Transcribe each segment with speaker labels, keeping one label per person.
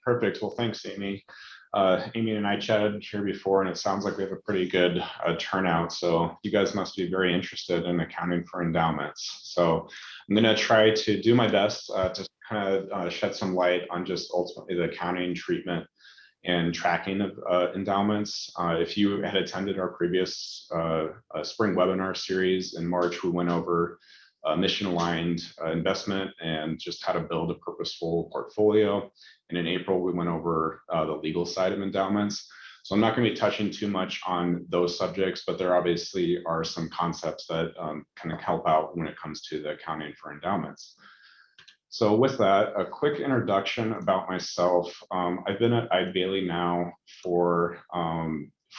Speaker 1: Perfect. Well, thanks, Amy. Amy and I chatted here before, and it sounds like we have a pretty good turnout. So you guys must be very interested in accounting for endowments. So I'm going to try to do my best to kind of shed some light on just ultimately the accounting, treatment, and tracking of endowments. If you had attended our previous spring webinar series in March, we went over mission-aligned investment and just how to build a purposeful portfolio. And in April, we went over the legal side of endowments. So I'm not going to be touching too much on those subjects, but there obviously are some concepts that kind of help out when it comes to the accounting for endowments. So with that, a quick introduction about myself. I've been at Eide Bailly now for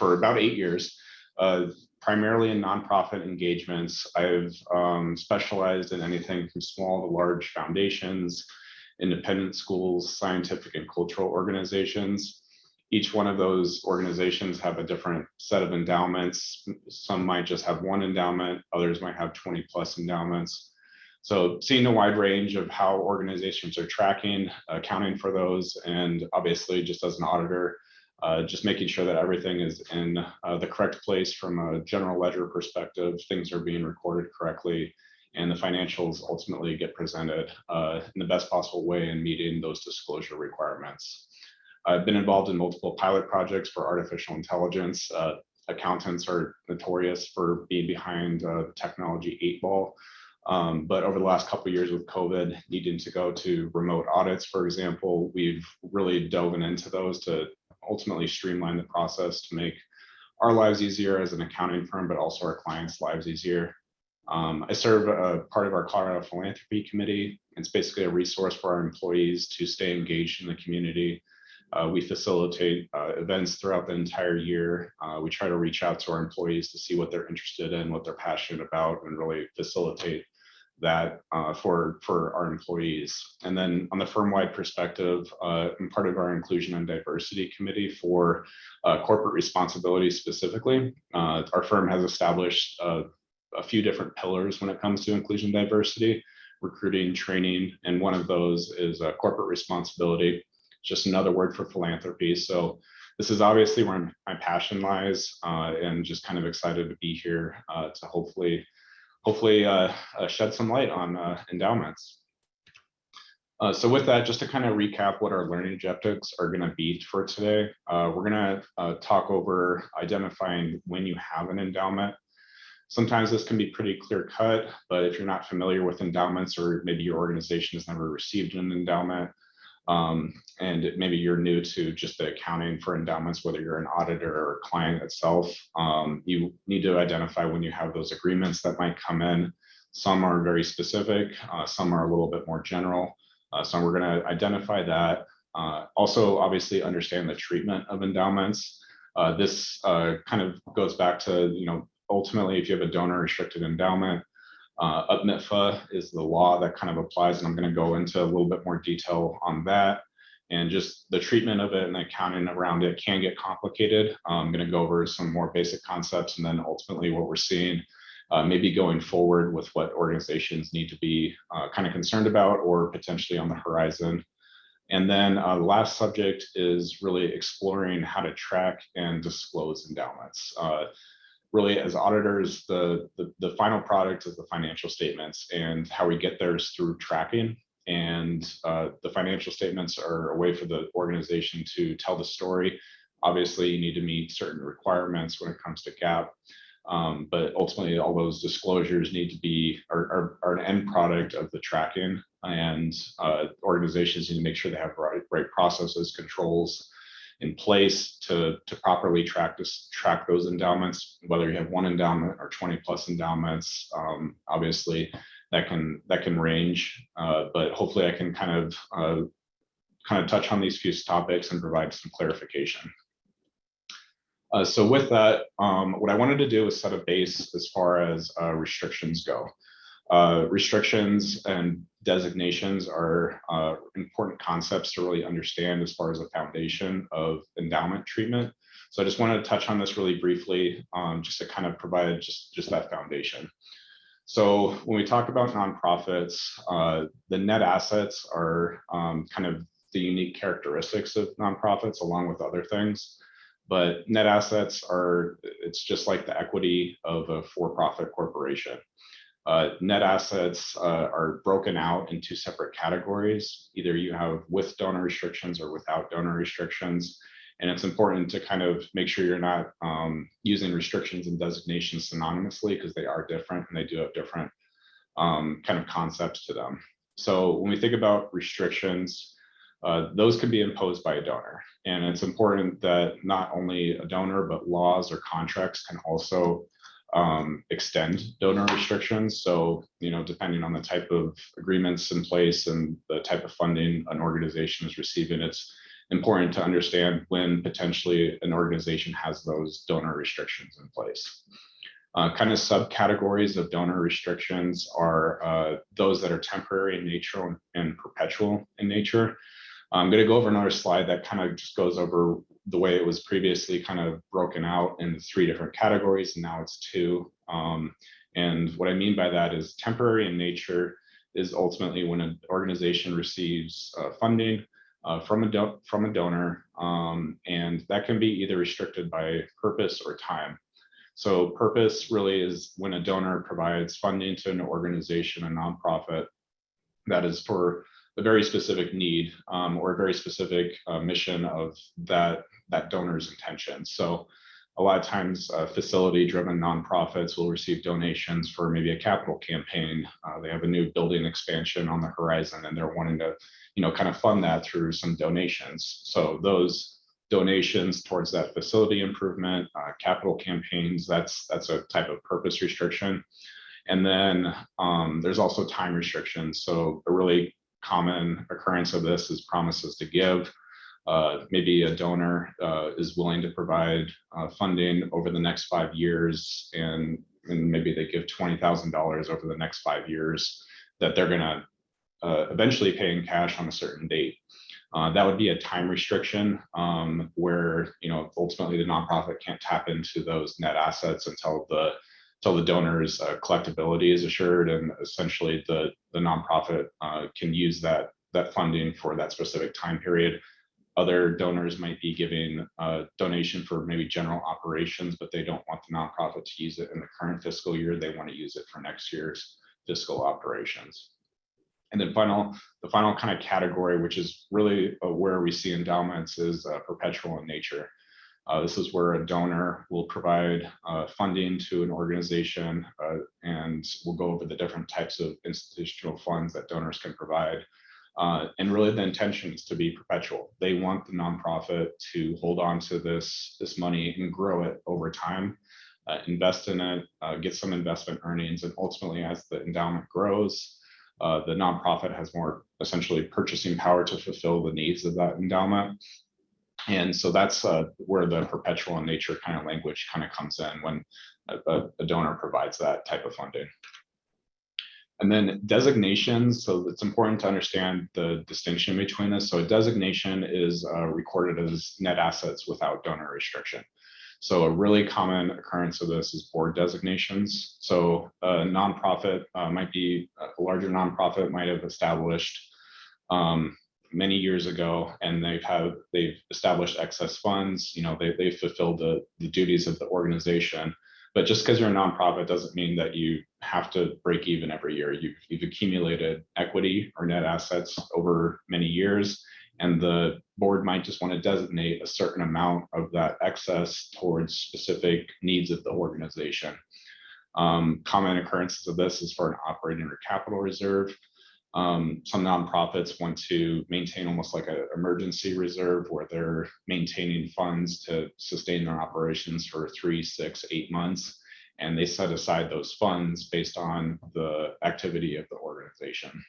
Speaker 1: about 8 years, primarily in nonprofit engagements. I've specialized in anything from small to large foundations, independent schools, scientific and cultural organizations. Each one of those organizations have a different set of endowments. Some might just have one endowment, others might have 20+ endowments. So seeing a wide range of how organizations are tracking, accounting for those, and obviously just as an auditor, just making sure that everything is in the correct place from a general ledger perspective, things are being recorded correctly, and the financials ultimately get presented in the best possible way and meeting those disclosure requirements. I've been involved in multiple pilot projects for artificial intelligence. Accountants are notorious for being behind the technology 8-ball. But over the last couple of years with COVID, needing to go to remote audits, for example, we've really dove into those to ultimately streamline the process to make our lives easier as an accounting firm, but also our clients' lives easier. I serve a part of our Colorado Philanthropy Committee. It's basically a resource for our employees to stay engaged in the community. We facilitate events throughout the entire year. We try to reach out to our employees to see what they're interested in, what they're passionate about, and really facilitate that for our employees. And then on the firm-wide perspective, I'm part of our Inclusion and Diversity Committee for corporate responsibility specifically. Our firm has established a few different pillars when it comes to inclusion and diversity, recruiting, training, and one of those is corporate responsibility, just another word for philanthropy. So this is obviously where my passion lies, and just kind of excited to be here to hopefully shed some light on endowments. So with that, just to kind of recap what our learning objectives are going to be for today, we're going to talk over identifying when you have an endowment. Sometimes this can be pretty clear cut, but if you're not familiar with endowments, or maybe your organization has never received an endowment, and maybe you're new to just the accounting for endowments, whether you're an auditor or a client itself, you need to identify when you have those agreements that might come in. Some are very specific, some are a little bit more general. So we're going to identify that. Also, obviously, understand the treatment of endowments. This kind of goes back to, ultimately, if you have a donor restricted endowment, UPMIFA is the law that kind of applies, and I'm going to go into a little bit more detail on that. And just the treatment of it and the accounting around it can get complicated. I'm going to go over some more basic concepts, and then ultimately what we're seeing maybe going forward with what organizations need to be kind of concerned about or potentially on the horizon. And then the last subject is really exploring how to track and disclose endowments. Really, as auditors, the final product is the financial statements, and how we get there is through tracking. And the financial statements are a way for the organization to tell the story. Obviously, you need to meet certain requirements when it comes to GAAP, but ultimately, all those disclosures need to be are an end product of the tracking. And organizations need to make sure they have right processes, controls in place to properly track those endowments, whether you have one endowment or 20+ endowments. Obviously, that can range, but hopefully I can kind of touch on these few topics and provide some clarification. So with that, what I wanted to do is set a base as far as restrictions go. Restrictions and designations are important concepts to really understand as far as a foundation of endowment treatment. So I just wanted to touch on this really briefly, just to kind of provide just that foundation. So when we talk about nonprofits, the net assets are kind of the unique characteristics of nonprofits along with other things. But net assets are, it's just like the equity of a for-profit corporation. Net assets are broken out into separate categories. Either you have with donor restrictions or without donor restrictions. And it's important to kind of make sure you're not using restrictions and designations synonymously, because they are different and they do have different kind of concepts to them. So when we think about restrictions, those can be imposed by a donor. And it's important that not only a donor, but laws or contracts can also extend donor restrictions. So, you know, depending on the type of agreements in place and the type of funding an organization is receiving, it's important to understand when potentially an organization has those donor restrictions in place. Kind of subcategories of donor restrictions are those that are temporary in nature and perpetual in nature. I'm going to go over another slide that kind of just goes over the way it was previously kind of broken out in 3 different categories, and now it's 2. And what I mean by that is temporary in nature is ultimately when an organization receives funding from a donor, and that can be either restricted by purpose or time. So purpose really is when a donor provides funding to an organization, a nonprofit, that is for a very specific need or a very specific mission of that donor's intention. So a lot of times facility-driven nonprofits will receive donations for maybe a capital campaign. They have a new building expansion on the horizon and they're wanting to, you know, kind of fund that through some donations. So those donations towards that facility improvement, capital campaigns, that's a type of purpose restriction. And then there's also time restrictions. So a really common occurrence of this is promises to give. Maybe a donor is willing to provide funding over the next 5 years, and maybe they give $20,000 over the next 5 years that they're going to eventually pay in cash on a certain date. That would be a time restriction where, you know, ultimately the nonprofit can't tap into those net assets until the donor's collectability is assured, and essentially the nonprofit can use that funding for that specific time period. Other donors might be giving a donation for maybe general operations, but they don't want the nonprofit to use it in the current fiscal year. They want to use it for next year's fiscal operations. And then the final kind of category, which is really where we see endowments, is perpetual in nature. This is where a donor will provide funding to an organization, and we'll go over the different types of institutional funds that donors can provide. And really the intention is to be perpetual. They want the nonprofit to hold on to this money and grow it over time, invest in it, get some investment earnings, and ultimately as the endowment grows, the nonprofit has more essentially purchasing power to fulfill the needs of that endowment. And so that's where the perpetual in nature kind of language kind of comes in when a donor provides that type of funding. And then designations, so it's important to understand the distinction between this. So a designation is recorded as net assets without donor restriction. So a really common occurrence of this is board designations. So a nonprofit might be, a larger nonprofit might have established many years ago, and they've established excess funds. You know, they've fulfilled the duties of the organization. But just because you're a nonprofit doesn't mean that you have to break even every year. You've accumulated equity or net assets over many years, and the board might just want to designate a certain amount of that excess towards specific needs of the organization. Common occurrences of this is for an operating or capital reserve. Some nonprofits want to maintain almost like an emergency reserve where they're maintaining funds to sustain their operations for 3, 6, 8 months. And they set aside those funds based on the activity of the organization.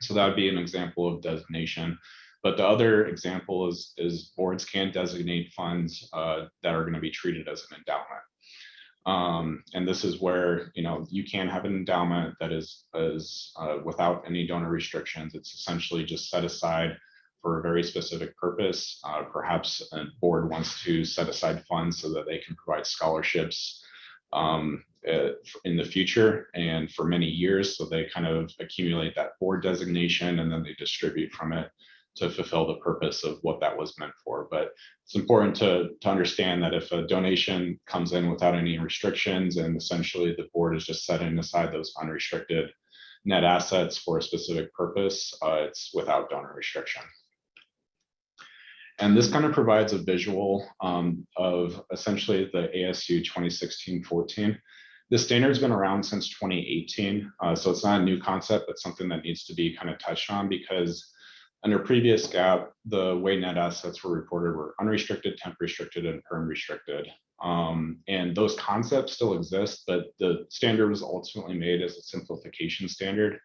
Speaker 1: So that would be an example of designation. But the other example is boards can designate funds that are going to be treated as an endowment. And this is where, you know, you can have an endowment that is without any donor restrictions. It's essentially just set aside for a very specific purpose. Perhaps a board wants to set aside funds so that they can provide scholarships in the future and for many years. So they kind of accumulate that board designation and then they distribute from it to fulfill the purpose of what that was meant for. But it's important to understand that if a donation comes in without any restrictions and essentially the board is just setting aside those unrestricted net assets for a specific purpose, it's without donor restriction. And this kind of provides a visual of essentially the ASU 2016-14. This standard's been around since 2018, so it's not a new concept, but something that needs to be kind of touched on, because under previous GAAP, the way net assets were reported were unrestricted, temp restricted, and perm restricted. And those concepts still exist, but the standard was ultimately made as a simplification standard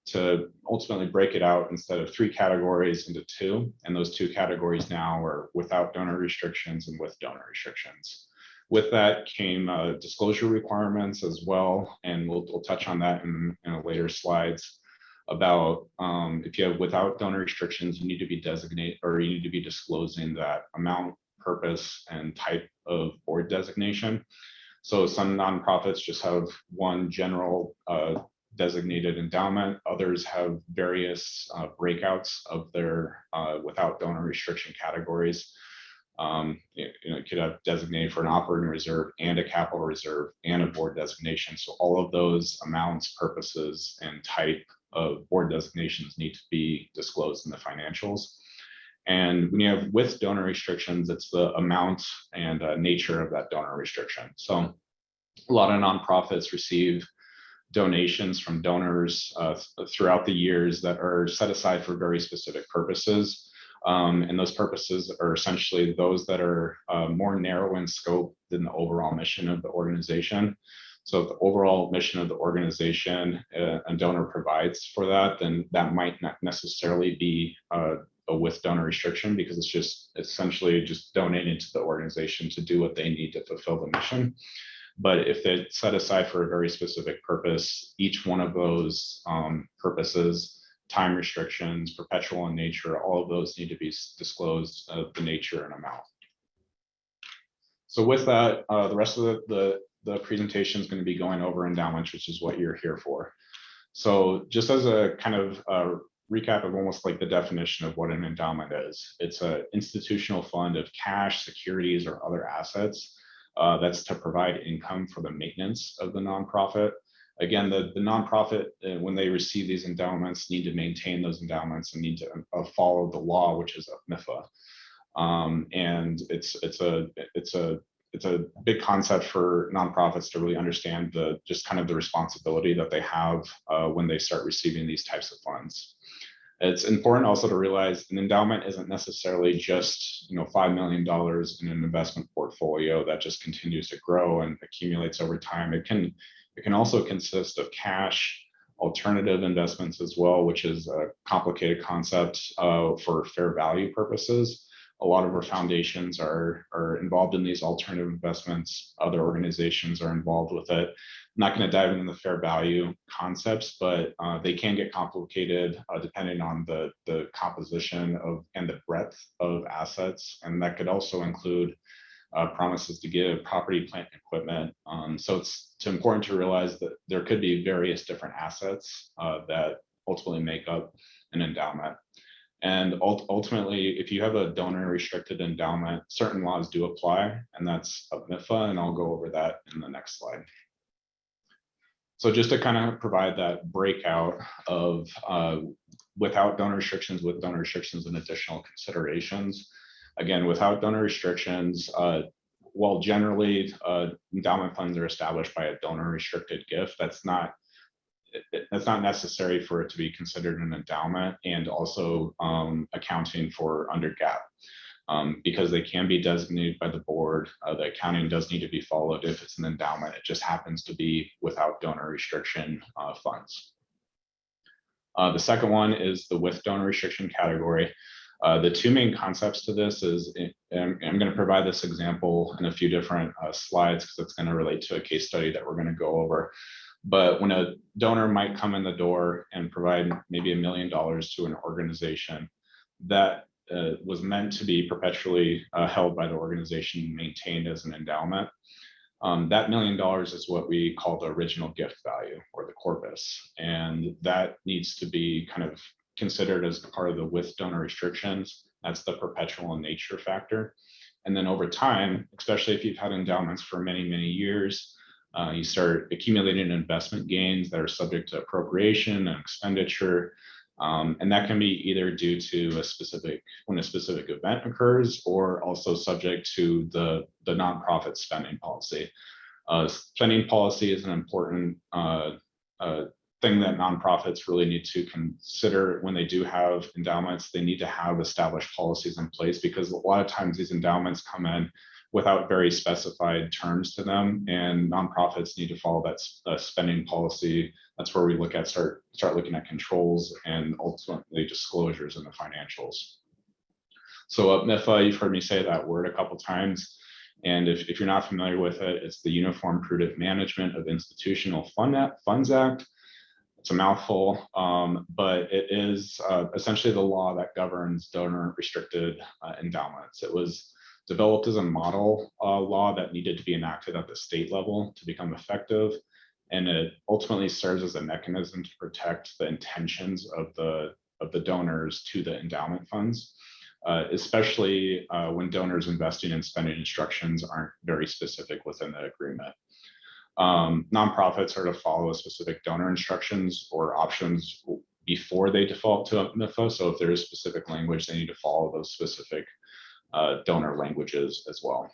Speaker 1: to ultimately break it out instead of 3 categories into 2. And those 2 categories now are without donor restrictions and with donor restrictions. With that came disclosure requirements as well, and we'll touch on that in later slides about if you have without donor restrictions, you need to be designated, or you need to be disclosing that amount, purpose, and type of board designation. So some nonprofits just have one general designated endowment. Others have various breakouts of their without donor restriction categories. You could have designated for an operating reserve and a capital reserve and a board designation. So all of those amounts, purposes, and type of board designations need to be disclosed in the financials. And when you have with donor restrictions, it's the amount and nature of that donor restriction. So a lot of nonprofits receive donations from donors throughout the years that are set aside for very specific purposes. And those purposes are essentially those that are more narrow in scope than the overall mission of the organization. So if the overall mission of the organization a donor provides for that, then that might not necessarily be a with donor restriction, because it's just essentially just donating to the organization to do what they need to fulfill the mission. But if it's set aside for a very specific purpose, each one of those purposes, time restrictions, perpetual in nature, all of those need to be disclosed of the nature and amount. So with that, the rest of the presentation is going to be going over endowments, which is what you're here for. So just as a kind of recap of almost like the definition of what an endowment is, it's an institutional fund of cash, securities, or other assets that's to provide income for the maintenance of the nonprofit. Again, the nonprofit, when they receive these endowments, need to maintain those endowments and need to follow the law, which is UPMIFA. And it's a big concept for nonprofits to really understand just kind of the responsibility that they have when they start receiving these types of funds. It's important also to realize an endowment isn't necessarily just $5 million in an investment portfolio that just continues to grow and accumulates over time. It can also consist of cash, alternative investments as well, which is a complicated concept for fair value purposes. A lot of our foundations are involved in these alternative investments. Other organizations are involved with it. I'm not going to dive into the fair value concepts, but they can get complicated depending on the composition of and the breadth of assets. And that could also include promises to give property, plant, and equipment. So it's important to realize that there could be various different assets that ultimately make up an endowment. And ultimately, if you have a donor restricted endowment, certain laws do apply, and that's UPMIFA, and I'll go over that in the next slide. So just to kind of provide that breakout of without donor restrictions, with donor restrictions and additional considerations. Again, without donor restrictions, while generally endowment funds are established by a donor restricted gift, that's not necessary for it to be considered an endowment, and also accounting for under GAAP. Because they can be designated by the board, the accounting does need to be followed if it's an endowment. It just happens to be without donor restriction funds. The second one is the with donor restriction category. The two main concepts to this is, and I'm going to provide this example in a few different slides because it's going to relate to a case study that we're going to go over. But when a donor might come in the door and provide maybe $1 million to an organization that was meant to be perpetually held by the organization, maintained as an endowment, that $1 million is what we call the original gift value, or the corpus. And that needs to be kind of considered as part of the with donor restrictions. That's the perpetual in nature factor. And then over time, especially if you've had endowments for many, many years, you start accumulating investment gains that are subject to appropriation and expenditure. And that can be either due to when a specific event occurs, or also subject to the nonprofit spending policy. Spending policy is an important thing that nonprofits really need to consider when they do have endowments. They need to have established policies in place, because a lot of times these endowments come in without very specified terms to them, and nonprofits need to follow that spending policy. That's where we start looking at controls and ultimately disclosures in the financials. So UPMIFA, you've heard me say that word a couple times. And if you're not familiar with it, it's the Uniform Prudent Management of Institutional Funds Act. It's a mouthful, but it is essentially the law that governs donor restricted endowments. It was developed as a model law that needed to be enacted at the state level to become effective. And it ultimately serves as a mechanism to protect the intentions of the donors to the endowment funds, especially when donors investing in spending instructions aren't very specific within the agreement. Nonprofits are to follow specific donor instructions or options before they default to UPMIFA. So if there is specific language, they need to follow those specific donor languages as well.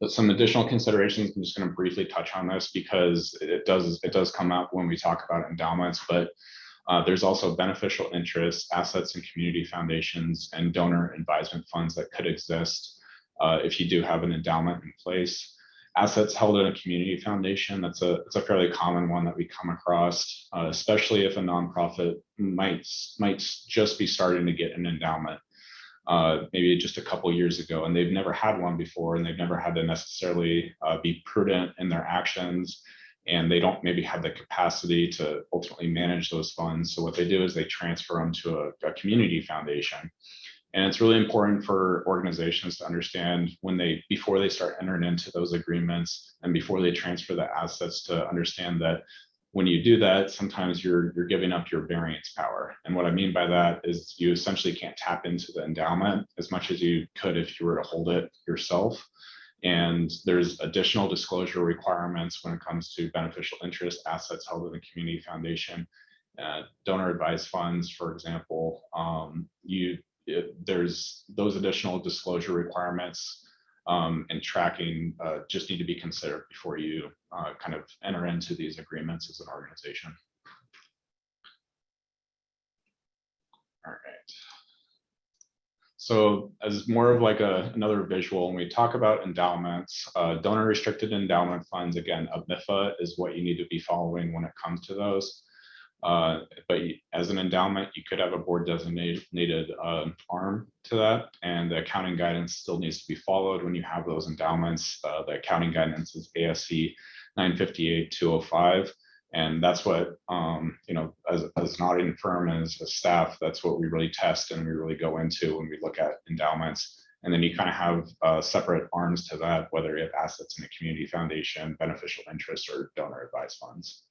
Speaker 1: But some additional considerations, I'm just going to briefly touch on this because it does come up when we talk about endowments, but there's also beneficial interests, assets and community foundations, and donor advisement funds that could exist if you do have an endowment in place. Assets held in a community foundation, it's a fairly common one that we come across, especially if a nonprofit might just be starting to get an endowment, maybe just a couple years ago, and they've never had one before, and they've never had to necessarily be prudent in their actions, and they don't maybe have the capacity to ultimately manage those funds. So what they do is they transfer them to a community foundation. And it's really important for organizations to understand before they start entering into those agreements and before they transfer the assets, to understand that when you do that, sometimes you're giving up your variance power. And what I mean by that is you essentially can't tap into the endowment as much as you could if you were to hold it yourself. And there's additional disclosure requirements when it comes to beneficial interest, assets held in a community foundation, donor advised funds, for example. There's those additional disclosure requirements and tracking just need to be considered before you kind of enter into these agreements as an organization. All right. So as more of like another visual, when we talk about endowments, donor restricted endowment funds, again, UPMIFA is what you need to be following when it comes to those. But as an endowment, you could have a board designated arm to that, and the accounting guidance still needs to be followed when you have those endowments. The accounting guidance is ASC 958-205, and that's what as an auditing firm, as a staff, that's what we really test and we really go into when we look at endowments. And then you kind of have separate arms to that, whether you have assets in a community foundation, beneficial interest, or donor advised funds.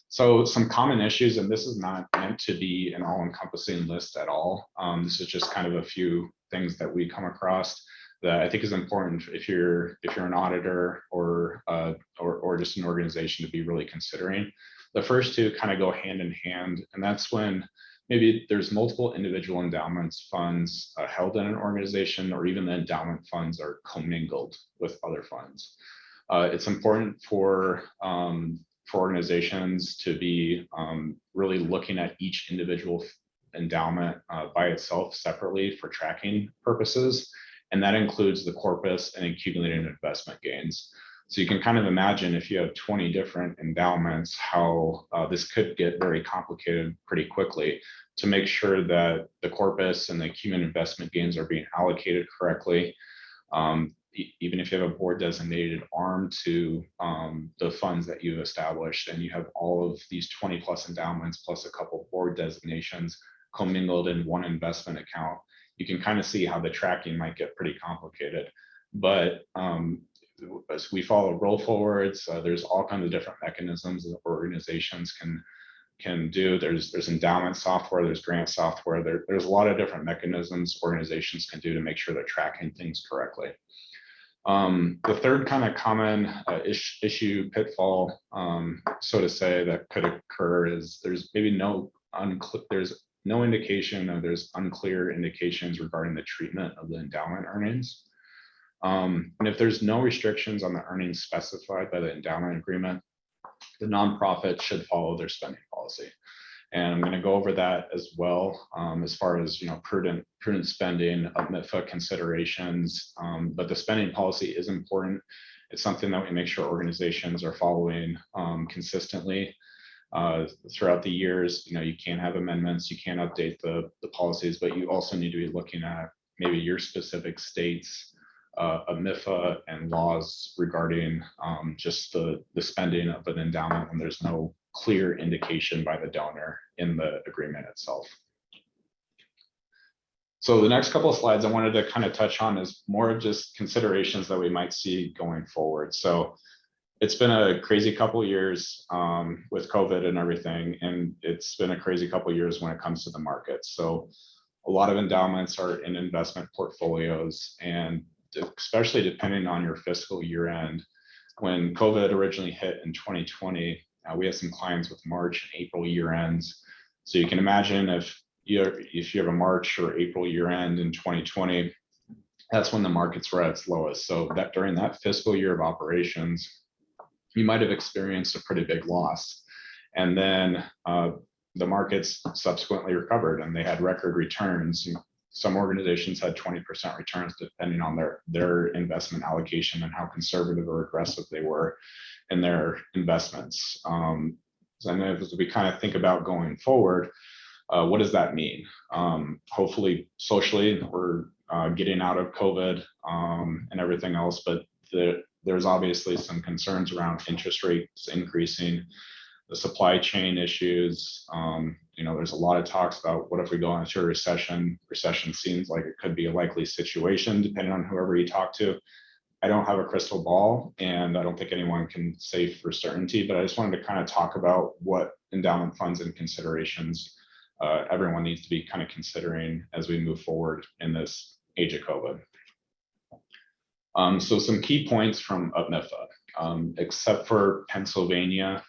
Speaker 1: So some common issues, and this is not meant to be an all-encompassing list at all. This is just kind of a few things that we come across that I think is important if you're an auditor or just an organization to be really considering. The first two kind of go hand in hand, and that's when maybe there's multiple individual endowments funds held in an organization, or even the endowment funds are commingled with other funds. It's important for organizations to be really looking at each individual endowment by itself separately for tracking purposes. And that includes the corpus and accumulated investment gains. So you can kind of imagine if you have 20 different endowments, how this could get very complicated pretty quickly to make sure that the corpus and the accumulated investment gains are being allocated correctly. Even if you have a board designated arm to the funds that you've established, and you have all of these 20 plus endowments plus a couple board designations commingled in one investment account, you can kind of see how the tracking might get pretty complicated. But as we follow roll forwards, there's all kinds of different mechanisms that organizations can can do. There's endowment software, there's grant software, there's a lot of different mechanisms organizations can do to make sure they're tracking things correctly. The third kind of common issue, pitfall, so to say, that could occur is there's maybe there's no indication, or there's unclear indications regarding the treatment of the endowment earnings. And if there's no restrictions on the earnings specified by the endowment agreement, the nonprofit should follow their spending policy. And I'm going to go over that as well, as far as prudent spending, UPMIFA considerations. But the spending policy is important. It's something that we make sure organizations are following consistently throughout the years. You can't have amendments, you can't update the policies, but you also need to be looking at maybe your specific states, UPMIFA and laws regarding just the spending of an endowment when there's no clear indication by the donor in the agreement itself. So the next couple of slides I wanted to kind of touch on is more of just considerations that we might see going forward. So it's been a crazy couple of years with COVID and everything, and it's been a crazy couple of years when it comes to the market. So a lot of endowments are in investment portfolios, and especially depending on your fiscal year end. When COVID originally hit in 2020, we had some clients with March and April year ends. So you can imagine if you have a March or April year end in 2020, that's when the markets were at its lowest. So that during that fiscal year of operations, you might have experienced a pretty big loss. And then the markets subsequently recovered and they had record returns. Some organizations had 20% returns depending on their investment allocation and how conservative or aggressive they were in their investments. So I know as we kind of think about going forward, what does that mean? Hopefully socially we're getting out of COVID and everything else, but there's obviously some concerns around interest rates increasing, the supply chain issues. There's a lot of talks about what if we go into a recession. Recession seems like it could be a likely situation depending on whoever you talk to. I don't have a crystal ball and I don't think anyone can say for certainty, but I just wanted to kind of talk about what endowment funds and considerations everyone needs to be kind of considering as we move forward in this age of COVID. So some key points from UPMIFA, except for Pennsylvania,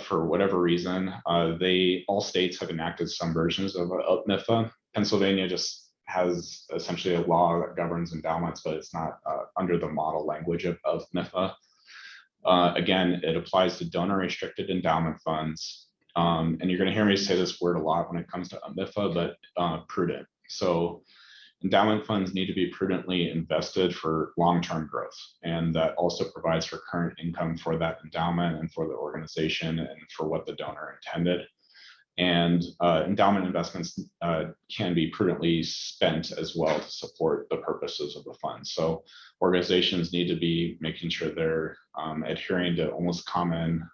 Speaker 1: for whatever reason, all states have enacted some versions of UPMIFA. Pennsylvania just has essentially a law that governs endowments, but it's not under the model language of MIFA. Again, it applies to donor restricted endowment funds. And you're going to hear me say this word a lot when it comes to MIFA, but prudent. So endowment funds need to be prudently invested for long-term growth. And that also provides for current income for that endowment and for the organization and for what the donor intended. And endowment investments can be prudently spent as well to support the purposes of the fund. So organizations need to be making sure they're adhering to almost common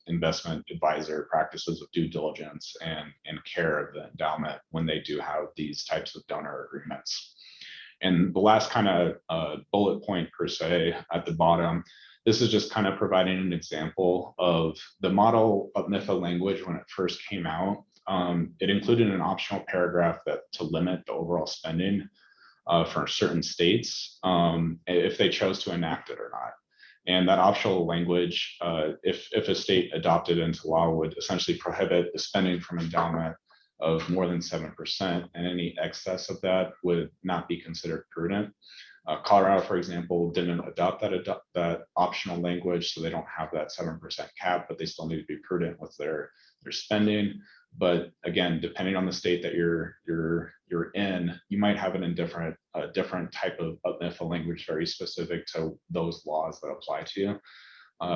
Speaker 1: investment advisor practices of due diligence and care of the endowment when they do have these types of donor agreements. And the last kind of bullet point per se at the bottom, this is just kind of providing an example of the model of MIFA language when it first came out. It included an optional paragraph to limit the overall spending for certain states if they chose to enact it or not. And that optional language, if a state adopted into law, would essentially prohibit the spending from endowment of more than 7%, and any excess of that would not be considered prudent. Colorado, for example, didn't adopt that optional language, so they don't have that 7% cap, but they still need to be prudent with their spending. But again, depending on the state that you're in, you might have a different type of MIFA language very specific to those laws that apply to you.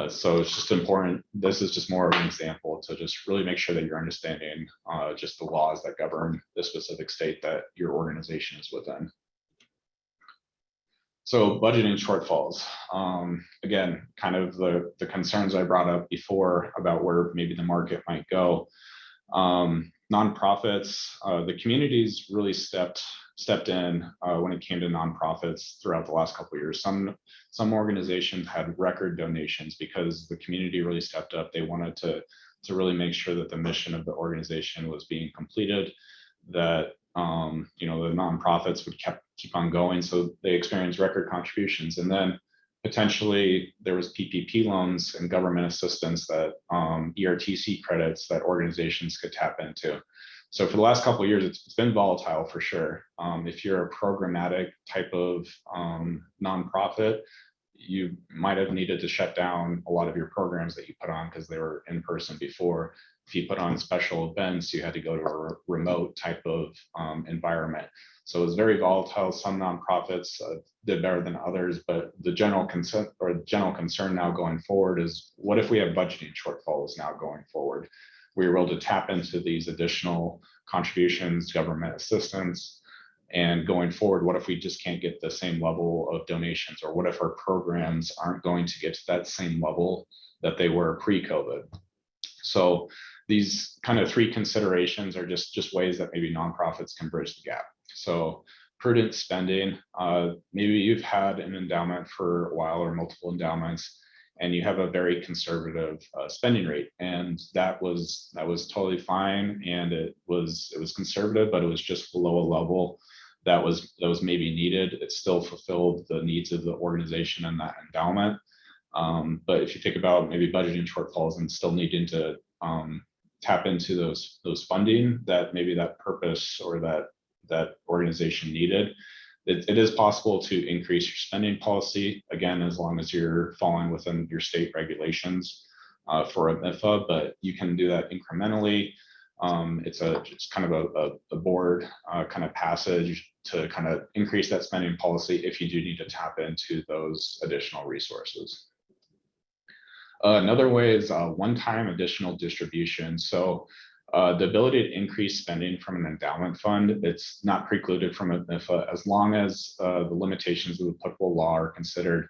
Speaker 1: So it's just important. This is just more of an example to just really make sure that you're understanding just the laws that govern the specific state that your organization is within. So budgeting shortfalls, again, kind of the concerns I brought up before about where maybe the market might go. Nonprofits, the communities really stepped in when it came to nonprofits throughout the last couple of years. Some organizations had record donations because the community really stepped up. They wanted to to really make sure that the mission of the organization was being completed, that you know, the nonprofits would keep on going. So they experienced record contributions. And then potentially there was PPP loans and government assistance that ERTC credits that organizations could tap into. So for the last couple of years, it's been volatile for sure. If you're a programmatic type of nonprofit, you might have needed to shut down a lot of your programs that you put on because they were in person before. If you put on special events, you had to go to a remote type of environment. So it was very volatile. Some nonprofits did better than others, but the general concern now going forward is, what if we have budgeting shortfalls now going forward? We were able to tap into these additional contributions, government assistance, and going forward, what if we just can't get the same level of donations? Or what if our programs aren't going to get to that same level that they were pre-COVID? So these kind of three considerations are just ways that maybe nonprofits can bridge the gap. So prudent spending, maybe you've had an endowment for a while or multiple endowments, and you have a very conservative spending rate, and that was totally fine, and it was conservative, but it was just below a level that was maybe needed. It still fulfilled the needs of the organization and that endowment. But if you think about maybe budgeting shortfalls and still needing to tap into those funding that maybe that purpose or that organization needed, it is possible to increase your spending policy, again, as long as you're falling within your state regulations for UPMIFA, but you can do that incrementally. It's kind of a board kind of passage to kind of increase that spending policy if you do need to tap into those additional resources. Another way is one-time additional distribution. So the ability to increase spending from an endowment fund, it's not precluded from UPMIFA as long as the limitations of the applicable law are considered.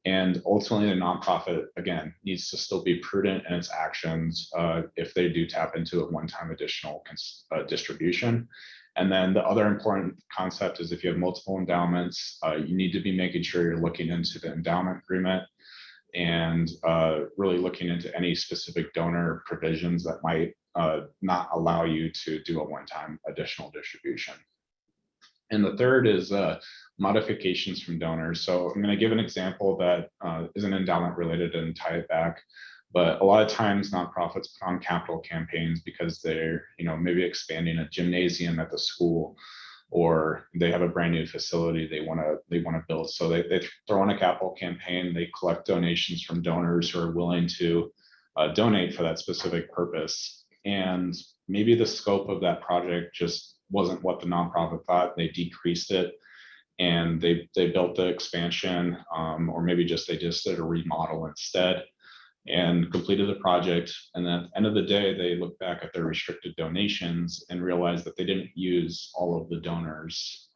Speaker 1: And ultimately, the nonprofit, again, needs to still be prudent in its actions if they do tap into a one-time additional distribution. And then the other important concept is, if you have multiple endowments, you need to be making sure you're looking into the endowment agreement and really looking into any specific donor provisions that might not allow you to do a one-time additional distribution. And the third is modifications from donors. So I'm going to give an example that isn't endowment related and tie it back. But a lot of times nonprofits put on capital campaigns because they're, maybe expanding a gymnasium at the school, or they have a brand new facility they want to build. So they throw in a capital campaign. They collect donations from donors who are willing to donate for that specific purpose. And maybe the scope of that project just wasn't what the nonprofit thought. They decreased it, and they built the expansion, or maybe they just did a remodel instead and completed the project. And then at the end of the day, they look back at their restricted donations and realize that they didn't use all of the donors'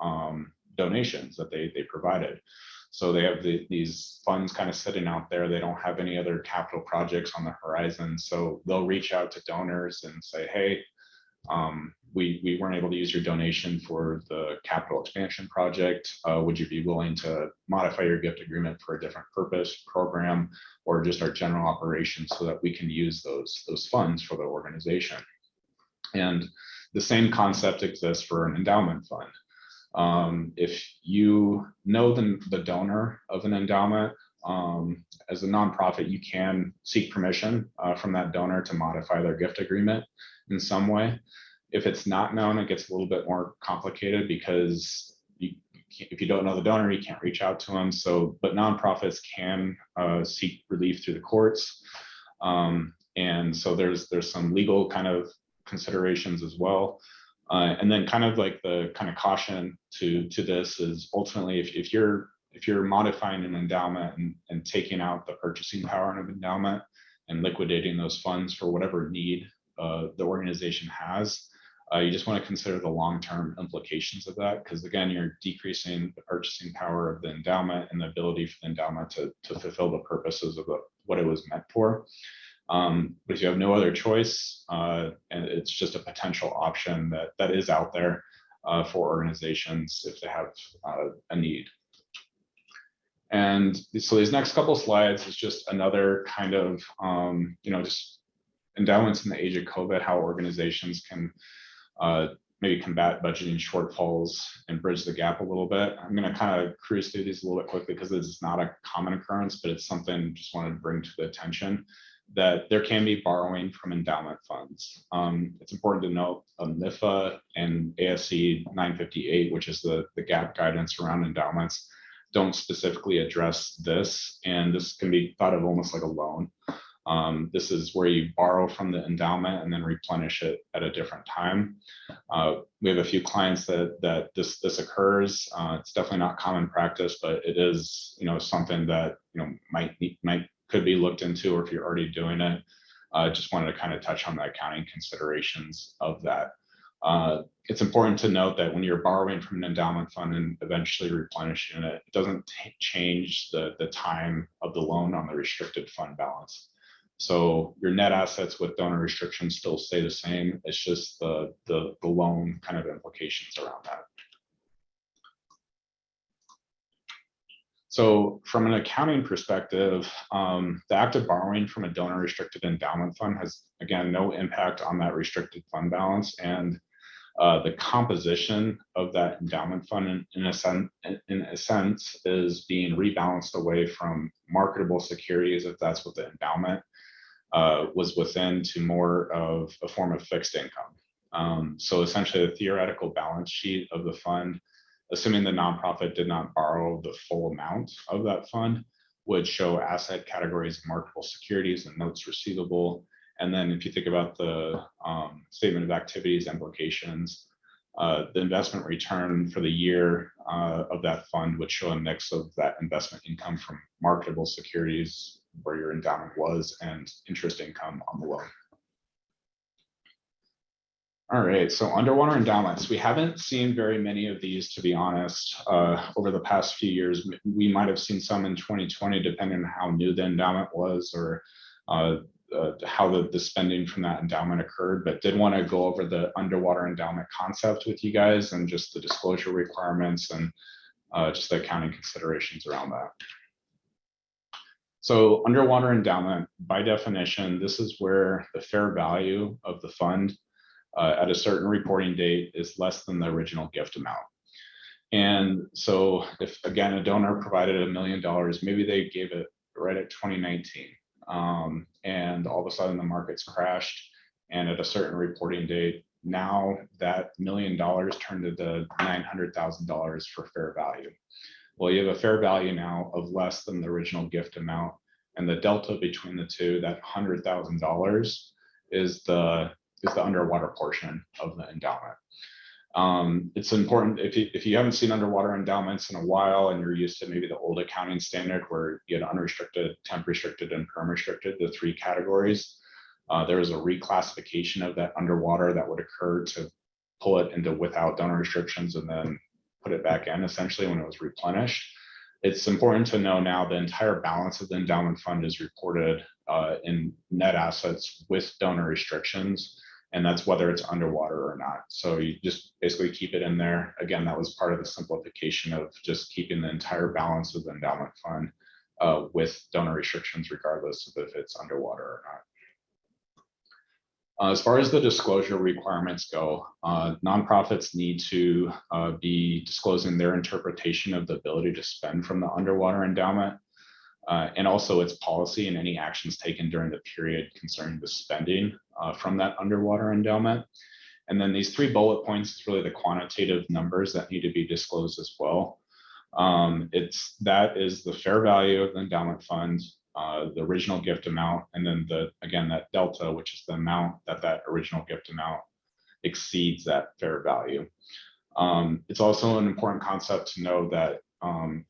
Speaker 1: donations that they provided. So they have these funds kind of sitting out there. They don't have any other capital projects on the horizon. So they'll reach out to donors and say, hey, we weren't able to use your donation for the capital expansion project. Would you be willing to modify your gift agreement for a different purpose, program, or just our general operations so that we can use those funds for the organization? And the same concept exists for an endowment fund. If you know the donor of an endowment, as a nonprofit, you can seek permission from that donor to modify their gift agreement in some way. If it's not known, it gets a little bit more complicated because if you don't know the donor, you can't reach out to them. But nonprofits can seek relief through the courts. And so there's some legal kind of considerations as well. And then kind of like the kind of caution to this is, ultimately, if you're modifying an endowment and taking out the purchasing power in an endowment and liquidating those funds for whatever need the organization has, you just want to consider the long-term implications of that, because again, you're decreasing the purchasing power of the endowment and the ability for the endowment to fulfill the purposes of what it was meant for. But if you have no other choice, and it's just a potential option that is out there for organizations if they have a need. And so these next couple slides is just another kind of, just endowments in the age of COVID, how organizations can maybe combat budgeting shortfalls and bridge the gap a little bit. I'm going to kind of cruise through these a little bit quickly because this is not a common occurrence, but it's something just wanted to bring to the attention that there can be borrowing from endowment funds. It's important to note MIFA and ASC 958, which is the gap guidance around endowments, don't specifically address this, and this can be thought of almost like a loan. This is where you borrow from the endowment and then replenish it at a different time. We have a few clients that this occurs. It's definitely not common practice, but it is, something that could be looked into, or if you're already doing it. Just wanted to kind of touch on the accounting considerations of that. It's important to note that when you're borrowing from an endowment fund and eventually replenishing it, it doesn't change the time of the loan on the restricted fund balance. So your net assets with donor restrictions still stay the same. It's just the loan kind of implications around that. So from an accounting perspective, the act of borrowing from a donor restricted endowment fund has, again, no impact on that restricted fund balance, and the composition of that endowment fund in a sense is being rebalanced away from marketable securities, if that's what the endowment was within, to more of a form of fixed income. So essentially the theoretical balance sheet of the fund, assuming the nonprofit did not borrow the full amount of that fund, would show asset categories of marketable securities and notes receivable. And then if you think about the statement of activities implications, the investment return for the year of that fund would show a mix of that investment income from marketable securities, where your endowment was, and interest income on the loan. All right, so underwater endowments. We haven't seen very many of these, to be honest, over the past few years. We might have seen some in 2020, depending on how new the endowment was, or how the spending from that endowment occurred, but did want to go over the underwater endowment concept with you guys, and just the disclosure requirements, and just the accounting considerations around that. So underwater endowment, by definition, this is where the fair value of the fund at a certain reporting date is less than the original gift amount. And so if, again, a donor provided $1 million, maybe they gave it right at 2019, and all of a sudden the markets crashed, and at a certain reporting date, now that $1 million turned into $900,000 for fair value. Well, you have a fair value now of less than the original gift amount, and the delta between the two, that $100,000, is the underwater portion of the endowment. It's important, if you haven't seen underwater endowments in a while, and you're used to maybe the old accounting standard where you had unrestricted, temp restricted, and perm restricted, the three categories, there was a reclassification of that underwater that would occur to pull it into without donor restrictions and then put it back in, essentially, when it was replenished. It's important to know now the entire balance of the endowment fund is reported in net assets with donor restrictions, and that's whether it's underwater or not. So you just basically keep it in there. Again, that was part of the simplification of just keeping the entire balance of the endowment fund with donor restrictions, regardless of if it's underwater or not. As far as the disclosure requirements go, nonprofits need to be disclosing their interpretation of the ability to spend from the underwater endowment, and also its policy and any actions taken during the period concerning the spending from that underwater endowment. And then these 3 bullet points is really the quantitative numbers that need to be disclosed as well. That is the fair value of the endowment fund, the original gift amount, and then again, that delta, which is the amount that original gift amount exceeds that fair value. It's also an important concept to know that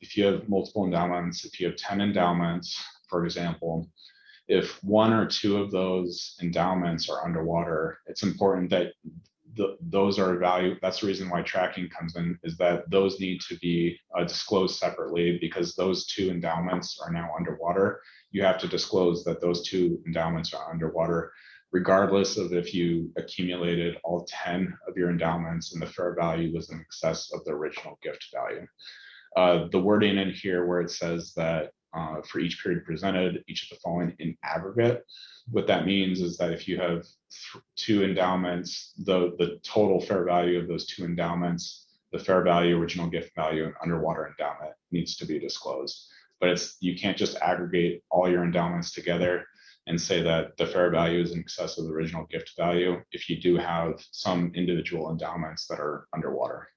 Speaker 1: if you have multiple endowments, if you have 10 endowments, for example, if 1 or 2 of those endowments are underwater, it's important that those are valued. That's the reason why tracking comes in, is that those need to be disclosed separately, because those 2 endowments are now underwater. You have to disclose that those 2 endowments are underwater, regardless of if you accumulated all 10 of your endowments and the fair value was in excess of the original gift value. The wording in here where it says that for each period presented, each of the following in aggregate. What that means is that if you have two endowments, the total fair value of those two endowments, the fair value, original gift value, and underwater endowment needs to be disclosed. But you can't just aggregate all your endowments together and say that the fair value is in excess of the original gift value if you do have some individual endowments that are underwater.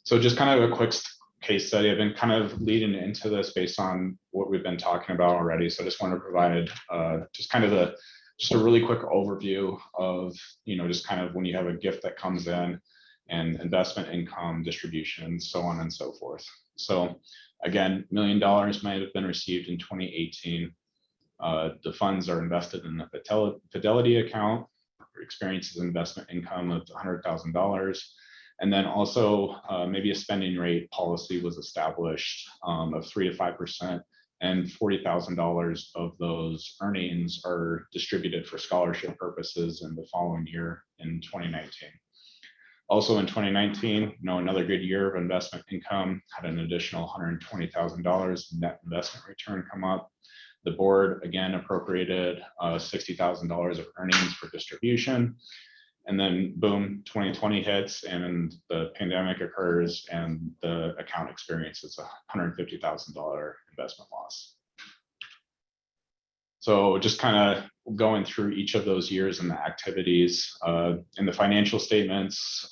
Speaker 1: So just kind of a quick case study. I've been kind of leading into this based on what we've been talking about already. So I just want to provide just a really quick overview of, just kind of when you have a gift that comes in and investment income, distributions, so on and so forth. So again, $1 million might have been received in 2018. The funds are invested in the Fidelity account, experiences investment income of $100,000. And then also maybe a spending rate policy was established of 3 to 5%, and $40,000 of those earnings are distributed for scholarship purposes in the following year in 2019. Also in 2019, another good year of investment income, had an additional $120,000 net investment return come up. The board again appropriated $60,000 of earnings for distribution. And then boom, 2020 hits and the pandemic occurs and the account experiences a $150,000 investment loss. So just kind of going through each of those years and the activities in the financial statements,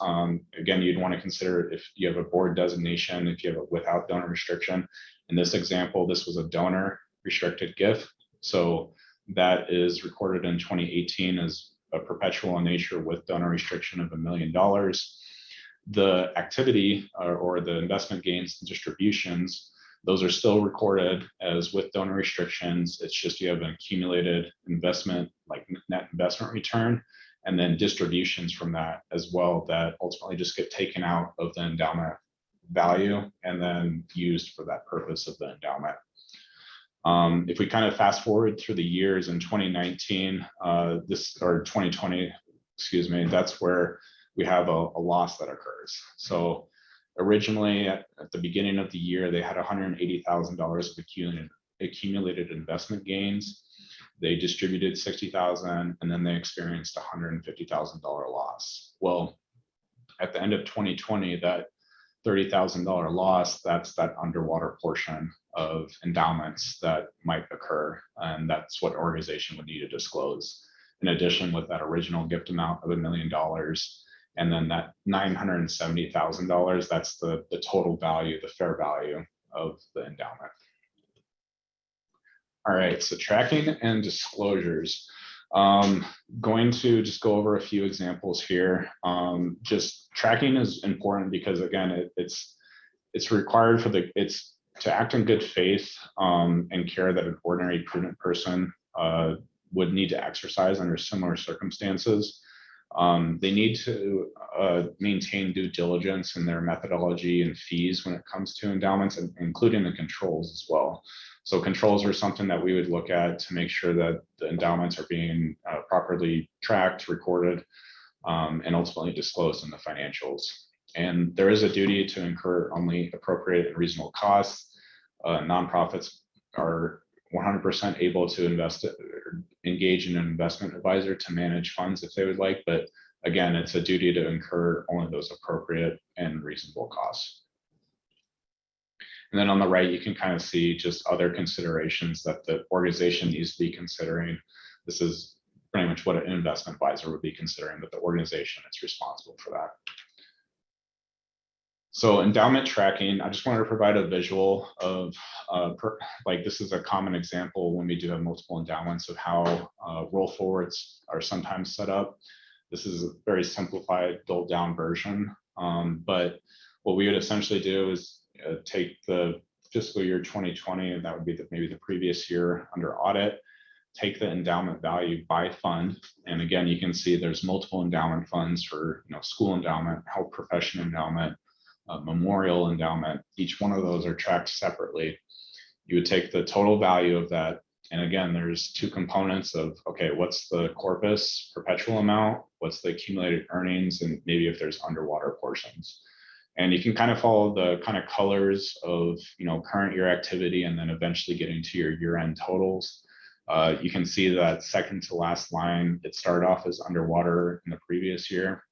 Speaker 1: again, you'd want to consider if you have a board designation, if you have a without donor restriction. In this example, this was a donor restricted gift. So that is recorded in 2018 as a perpetual in nature with donor restriction of $1 million. The activity or the investment gains and distributions, those are still recorded as with donor restrictions. It's just you have an accumulated investment, like net investment return, and then distributions from that as well that ultimately just get taken out of the endowment value and then used for that purpose of the endowment. If we kind of fast forward through the years in 2019, or 2020, excuse me, that's where we have a loss that occurs. So originally at the beginning of the year, they had $180,000 of accumulated investment gains. They distributed $60,000 and then they experienced a $150,000 loss. Well, at the end of 2020, that $30,000 loss, that's that underwater portion of endowments that might occur. And that's what organization would need to disclose. In addition, with that original gift amount of $1 million, and then that $970,000, that's the total value, the fair value of the endowment. All right, so tracking and disclosures. Going to just go over a few examples here. Just tracking is important because again, it's required for to act in good faith and care that an ordinary prudent person would need to exercise under similar circumstances. They need to maintain due diligence in their methodology and fees when it comes to endowments, including the controls as well. So controls are something that we would look at to make sure that the endowments are being properly tracked, recorded, and ultimately disclosed in the financials. And there is a duty to incur only appropriate and reasonable costs. Nonprofits are 100% able to engage in an investment advisor to manage funds if they would like, but again, it's a duty to incur only those appropriate and reasonable costs. And then on the right, you can kind of see just other considerations that the organization needs to be considering. This is pretty much what an investment advisor would be considering, but the organization is responsible for that. So endowment tracking, I just wanted to provide a visual of, like this is a common example when we do have multiple endowments of how roll forwards are sometimes set up. This is a very simplified, dulled down version. But what we would essentially do is take the fiscal year 2020, and that would be maybe the previous year under audit, take the endowment value by fund. And again, you can see there's multiple endowment funds for school endowment, health profession endowment, memorial endowment. Each one of those are tracked separately. You would take the total value of that. And again, there's two components of, okay, what's the corpus perpetual amount? What's the accumulated earnings? And maybe if there's underwater portions. And you can kind of follow the kind of colors of, current year activity and then eventually getting to your year-end totals. You can see that second to last line, it started off as underwater in the previous year,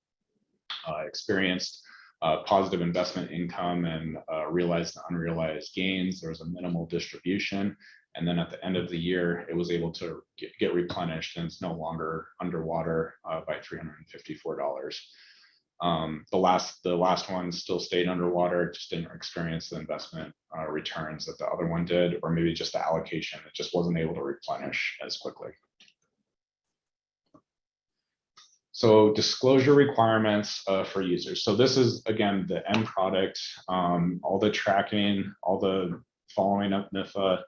Speaker 1: experienced positive investment income and realized and unrealized gains. There was a minimal distribution. And then at the end of the year, it was able to get replenished and it's no longer underwater by $354. The last one still stayed underwater, just didn't experience the investment returns that the other one did, or maybe just the allocation. It just wasn't able to replenish as quickly. So disclosure requirements for users. So this is, again, the end product, all the tracking, all the following up MIFA,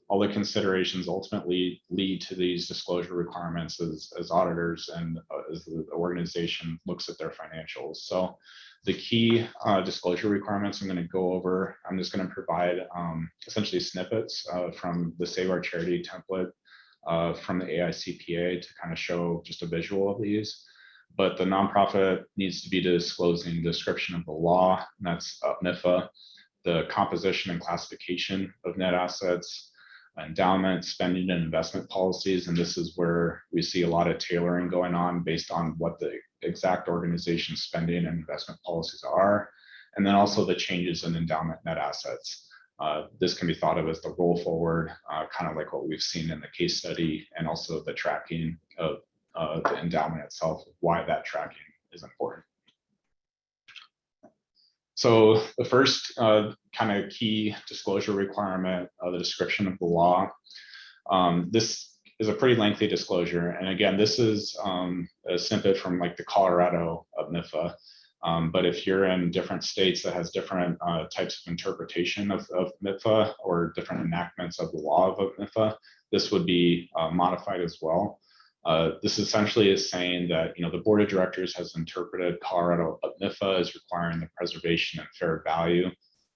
Speaker 1: all the considerations ultimately lead to these disclosure requirements as auditors and as the organization looks at their financials. So the key disclosure requirements I'm going to go over, I'm just going to provide essentially snippets from the Save Our Charity template from the AICPA to kind of show just a visual of these. But the nonprofit needs to be disclosing the description of the law, and that's MIFA, the composition and classification of net assets, endowment, spending, and investment policies. And this is where we see a lot of tailoring going on based on what the exact organization spending and investment policies are. And then also the changes in endowment net assets. This can be thought of as the roll forward, kind of like what we've seen in the case study, and also the tracking of the endowment itself, why that tracking is important. So the first kind of key disclosure requirement, the description of the law. This is a pretty lengthy disclosure. And again, this is a snippet from like the Colorado of MIFA. But if you're in different states that has different types of interpretation of MIFA or different enactments of the law of MIFA, this would be modified as well. This essentially is saying that the board of directors has interpreted Colorado MIFA as requiring the preservation and fair value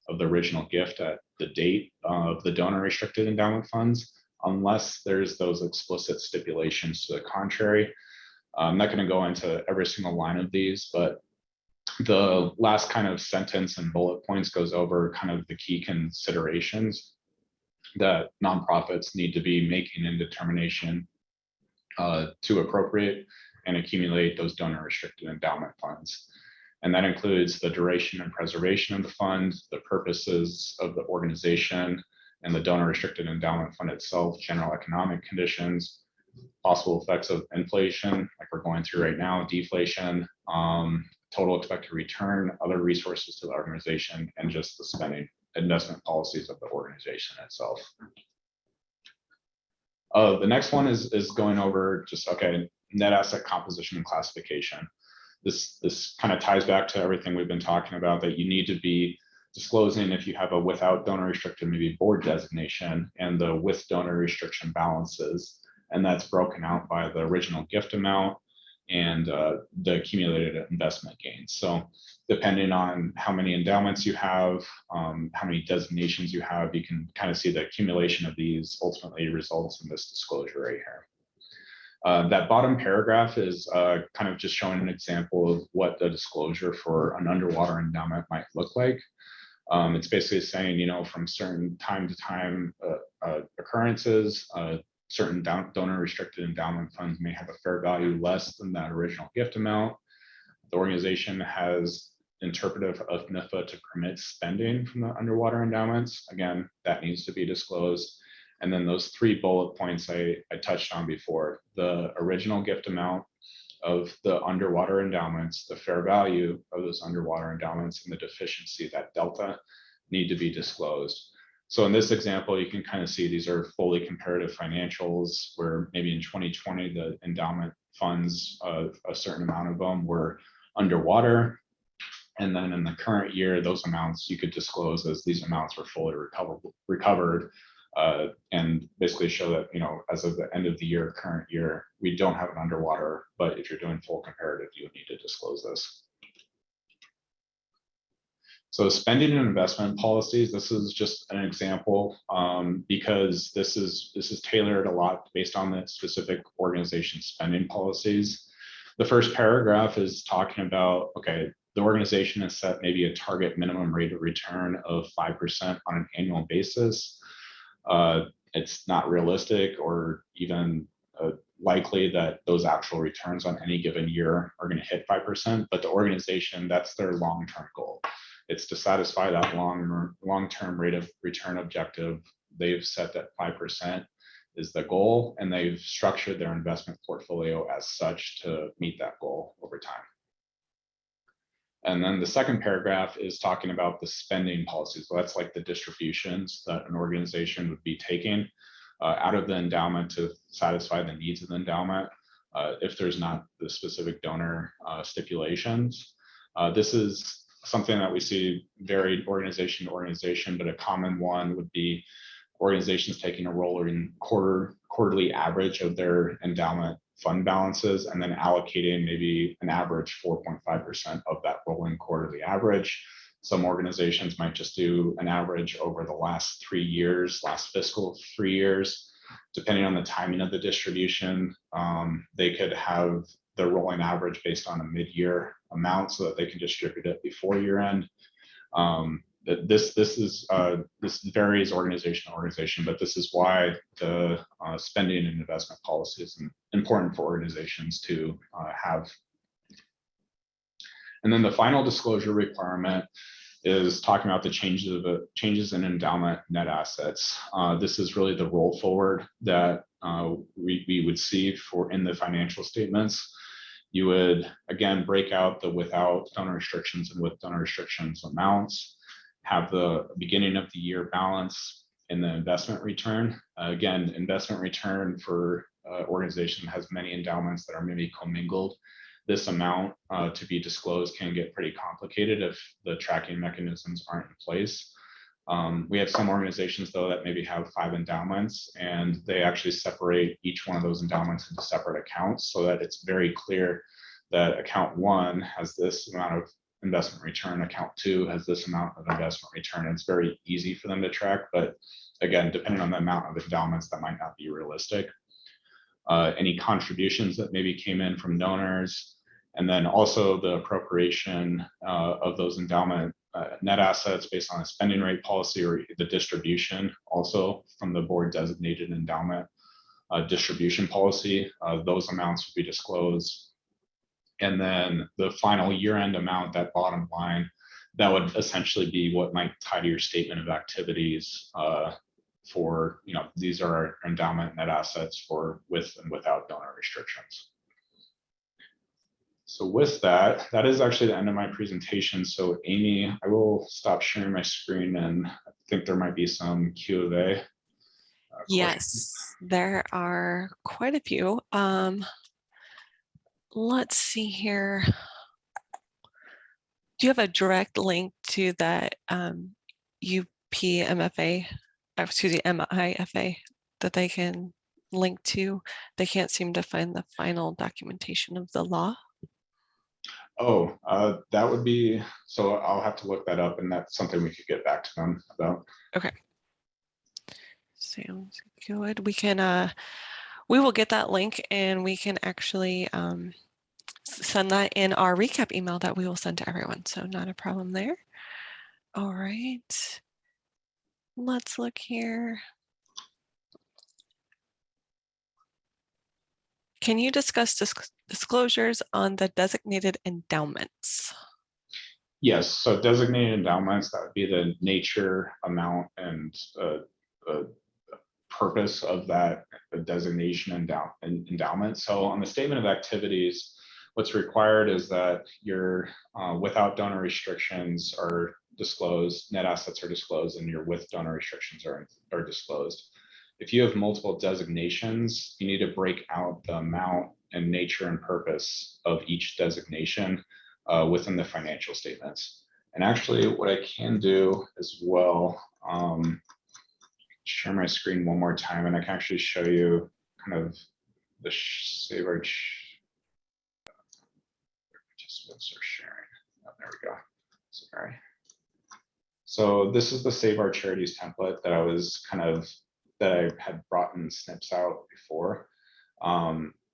Speaker 1: of the original gift at the date of the donor restricted endowment funds, unless there's those explicit stipulations to the contrary. I'm not going to go into every single line of these, but the last kind of sentence and bullet points goes over kind of the key considerations that nonprofits need to be making in determination to appropriate and accumulate those donor restricted endowment funds. And that includes the duration and preservation of the fund, the purposes of the organization and the donor restricted endowment fund itself, general economic conditions, possible effects of inflation, like we're going through right now, deflation, total expected return, other resources to the organization, and just the spending investment policies of the organization itself. The next one is going over just, okay, net asset composition and classification. This kind of ties back to everything we've been talking about, that you need to be disclosing if you have a without donor restricted, maybe board designation, and the with donor restriction balances. And that's broken out by the original gift amount and the accumulated investment gains. So depending on how many endowments you have, how many designations you have, you can kind of see the accumulation of these ultimately results in this disclosure right here. That bottom paragraph is kind of just showing an example of what the disclosure for an underwater endowment might look like. It's basically saying, from certain time to time occurrences, certain donor restricted endowment funds may have a fair value less than that original gift amount. The organization has interpretive of MIFA to permit spending from the underwater endowments. Again, that needs to be disclosed. And then those 3 bullet points I touched on before, the original gift amount of the underwater endowments, the fair value of those underwater endowments, and the deficiency, that delta, need to be disclosed. So in this example, you can kind of see these are fully comparative financials where maybe in 2020, the endowment funds, a certain amount of them were underwater. And then in the current year, those amounts you could disclose as these amounts were fully recovered and basically show that, as of the end of the year, current year, we don't have an underwater, but if you're doing full comparative, you would need to disclose this. So spending and investment policies, this is just an example because this is tailored a lot based on the specific organization spending policies. The first paragraph is talking about, okay, the organization has set maybe a target minimum rate of return of 5% on an annual basis. It's not realistic or even likely that those actual returns on any given year are going to hit 5%, but the organization, that's their long-term goal. It's to satisfy that long-term rate of return objective. They've set that 5% is the goal, and they've structured their investment portfolio as such to meet that goal over time. And then the second paragraph is talking about the spending policies. So that's like the distributions that an organization would be taking out of the endowment to satisfy the needs of the endowment if there's not the specific donor stipulations. This is something that we see varied organization to organization, but a common one would be organizations taking a rolling quarterly average of their endowment fund balances and then allocating maybe an average 4.5% of that rolling quarterly average. Some organizations might just do an average over the last 3 years, last fiscal 3 years. Depending on the timing of the distribution, they could have the rolling average based on a mid-year amount so that they can distribute it before year end. This varies organization to organization, but this is why the spending and investment policy is important for organizations to have. And then the final disclosure requirement is talking about the changes in endowment net assets. This is really the roll forward that we would see for in the financial statements. You would again break out the without donor restrictions and with donor restrictions amounts, have the beginning of the year balance in the investment return. Again, investment return for organization has many endowments that are maybe commingled. This amount to be disclosed can get pretty complicated if the tracking mechanisms aren't in place. We have some organizations though that maybe have 5 endowments and they actually separate each one of those endowments into separate accounts so that it's very clear that account 1 has this amount of investment return, account 2 has this amount of investment return. It's very easy for them to track, but again, depending on the amount of endowments, that might not be realistic. Any contributions that maybe came in from donors, and then also the appropriation of those endowment net assets based on a spending rate policy or the distribution also from the board designated endowment distribution policy, those amounts would be disclosed. And then the final year-end amount, that bottom line, that would essentially be what might tie to your statement of activities for, these are our endowment net assets for with and without donor restrictions. So with that, that is actually the end of my presentation. So Amy, I will stop sharing my screen and I think there might be some Q&A.
Speaker 2: Yes, there are quite a few. Let's see here. Do you have a direct link to that UPMIFA, MIFA that they can link to? They can't seem to find the final documentation of the law.
Speaker 1: Oh, that would be, so I'll have to look that up and that's something we could get back to them about.
Speaker 2: Okay. Sounds good. We can, we will get that link and we can actually send that in our recap email that we will send to everyone. So not a problem there. All right. Let's look here. Can you discuss disclosures on the designated endowments?
Speaker 1: Yes, so designated endowments, that would be the nature, amount, and purpose of that designation endowment. So on the statement of activities, what's required is that your without donor restrictions are disclosed, net assets are disclosed, and your with donor restrictions are disclosed. If you have multiple designations, you need to break out the amount and nature and purpose of each designation within the financial statements. And actually what I can do as well, share my screen one more time and I can actually show you kind of the save our participants are sharing. Oh, there we go. Sorry. So this is the Save Our Charities template that I was that I had brought in snips out before.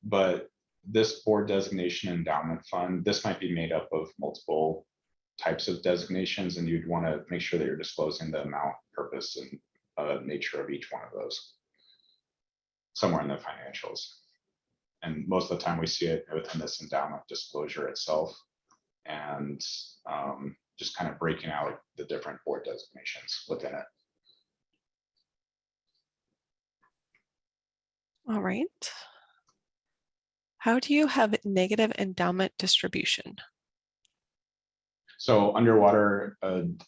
Speaker 1: But this board designation endowment fund, this might be made up of multiple types of designations, and you'd want to make sure that you're disclosing the amount, purpose, and nature of each one of those somewhere in the financials. And most of the time we see it within this endowment disclosure itself, and just kind of breaking out the different board designations within it.
Speaker 2: All right. How do you have negative endowment distribution?
Speaker 1: So underwater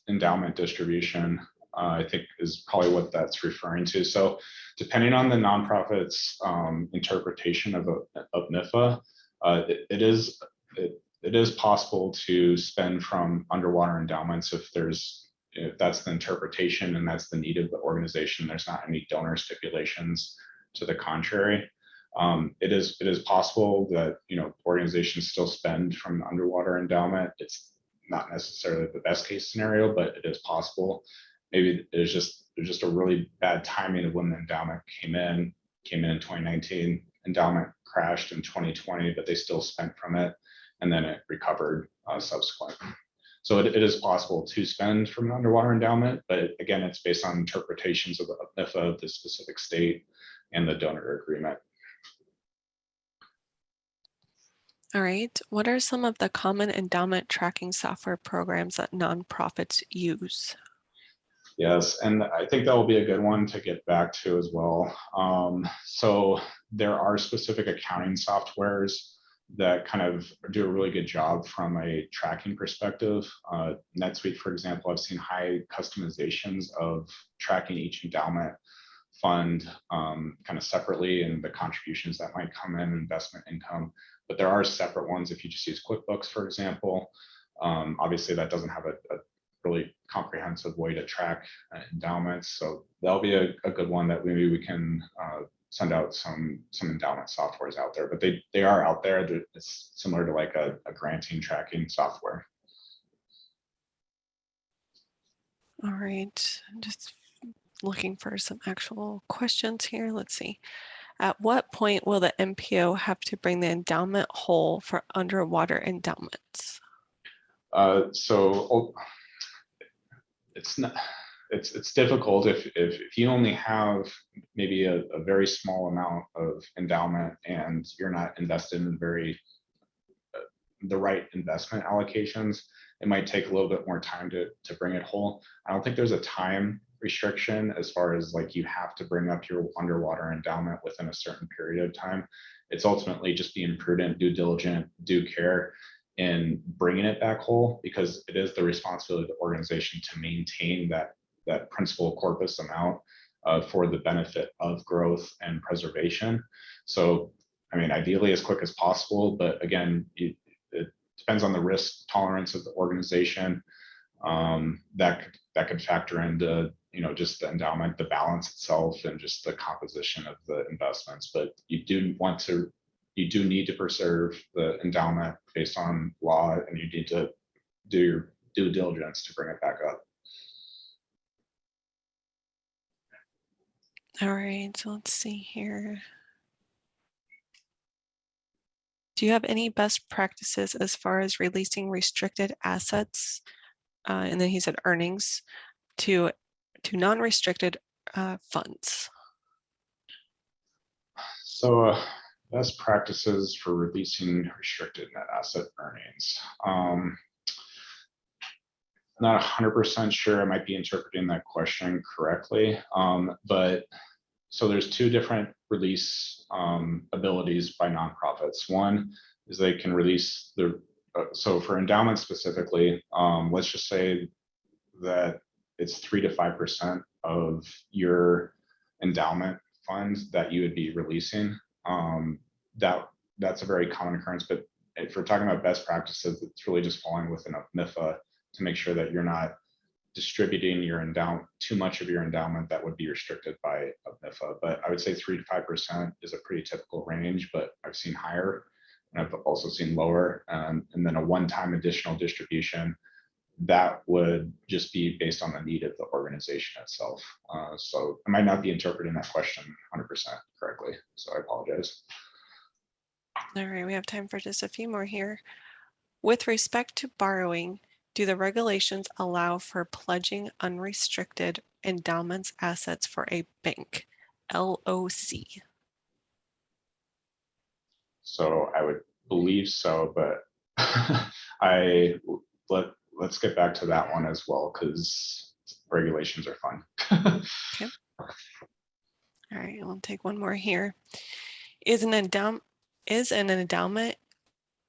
Speaker 1: endowment distribution, I think is probably what that's referring to. So depending on the nonprofit's interpretation of UPMIFA, it is possible to spend from underwater endowments if that's the interpretation and that's the need of the organization. There's not any donor stipulations to the contrary. It is possible that organizations still spend from the underwater endowment. It's not necessarily the best case scenario, but it is possible. Maybe there's just a really bad timing of when the endowment came in in 2019. Endowment crashed in 2020, but they still spent from it, and then it recovered subsequently. So it is possible to spend from an underwater endowment, but again, it's based on interpretations of the UPMIFA of the specific state and the donor agreement.
Speaker 2: All right. What are some of the common endowment tracking software programs that nonprofits use?
Speaker 1: Yes, and I think that will be a good one to get back to as well. So there are specific accounting softwares that kind of do a really good job from a tracking perspective. NetSuite, for example, I've seen high customizations of tracking each endowment fund kind of separately and the contributions that might come in, investment income. But there are separate ones if you just use QuickBooks, for example. Obviously, that doesn't have a really comprehensive way to track endowments. So that'll be a good one that maybe we can send out some endowment softwares out there. But they are out there. It's similar to like a granting tracking software.
Speaker 2: All right. I'm just looking for some actual questions here. Let's see. At what point will the MPO have to bring the endowment whole for underwater endowments?
Speaker 1: It's difficult if you only have maybe a very small amount of endowment and you're not invested in the right investment allocations. It might take a little bit more time to bring it whole. I don't think there's a time restriction as far as like you have to bring up your underwater endowment within a certain period of time. It's ultimately just being prudent, due diligent, due care in bringing it back whole, because it is the responsibility of the organization to maintain that principal corpus amount for the benefit of growth and preservation. So, I mean, ideally as quick as possible, but again, it depends on the risk tolerance of the organization. That could factor into just the endowment, the balance itself, and just the composition of the investments. But you do need to preserve the endowment based on law, and you need to do your due diligence to bring it back up.
Speaker 2: All right, so let's see here. Do you have any best practices as far as releasing restricted assets, and then he said earnings, to non-restricted funds?
Speaker 1: So best practices for releasing restricted net asset earnings. Not 100% sure I might be interpreting that question correctly, but so there's two different release abilities by nonprofits. One is they can release so for endowments specifically, let's just say that it's 3 to 5% of your endowment funds that you would be releasing. That's a very common occurrence, but if we're talking about best practices, it's really just falling within a MIFA to make sure that you're not distributing your endowment, too much of your endowment that would be restricted by a MIFA. But I would say 3 to 5% is a pretty typical range, but I've seen higher and I've also seen lower. And then a one-time additional distribution that would just be based on the need of the organization itself. So I might not be interpreting that question 100% correctly, so I apologize.
Speaker 2: All right, we have time for just a few more here. With respect to borrowing, Do the regulations allow for pledging unrestricted endowments assets for a bank, LOC?
Speaker 1: So I would believe so, but let's get back to that one as well, because regulations are fun.
Speaker 2: Okay. All right, we'll take one more here. Is an endowment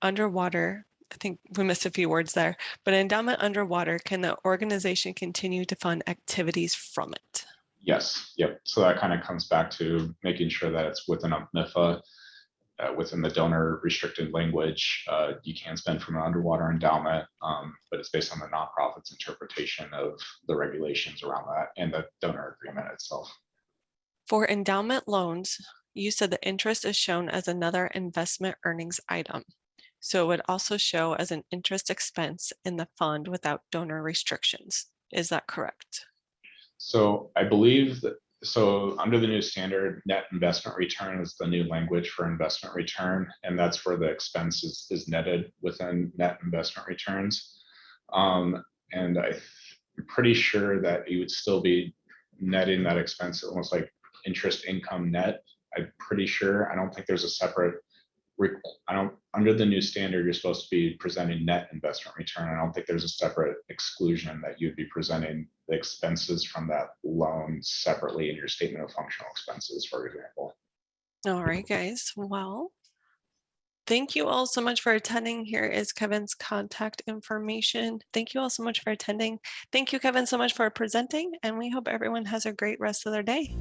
Speaker 2: underwater? I think we missed a few words there, but endowment underwater, can the organization continue to fund activities from it?
Speaker 1: Yes, yep. So that kind of comes back to making sure that it's within UPMIFA, within the donor restricted language. You can spend from an underwater endowment, but it's based on the nonprofit's interpretation of the regulations around that and the donor agreement itself.
Speaker 2: For endowment loans, you said the interest is shown as another investment earnings item. So it would also show as an interest expense in the fund without donor restrictions. Is that correct?
Speaker 1: So I believe that, so under the new standard, net investment return is the new language for investment return, and that's where the expense is netted within net investment returns. And I'm pretty sure that you would still be netting that expense almost like interest income net. I'm pretty sure. I don't think there's a separate, under the new standard, you're supposed to be presenting net investment return. I don't think there's a separate exclusion that you'd be presenting the expenses from that loan separately in your statement of functional expenses, for example.
Speaker 2: All right, guys. Well, thank you all so much for attending. Here is Kevin's contact information. Thank you all so much for attending. Thank you, Kevin, so much for presenting, and we hope everyone has a great rest of their day.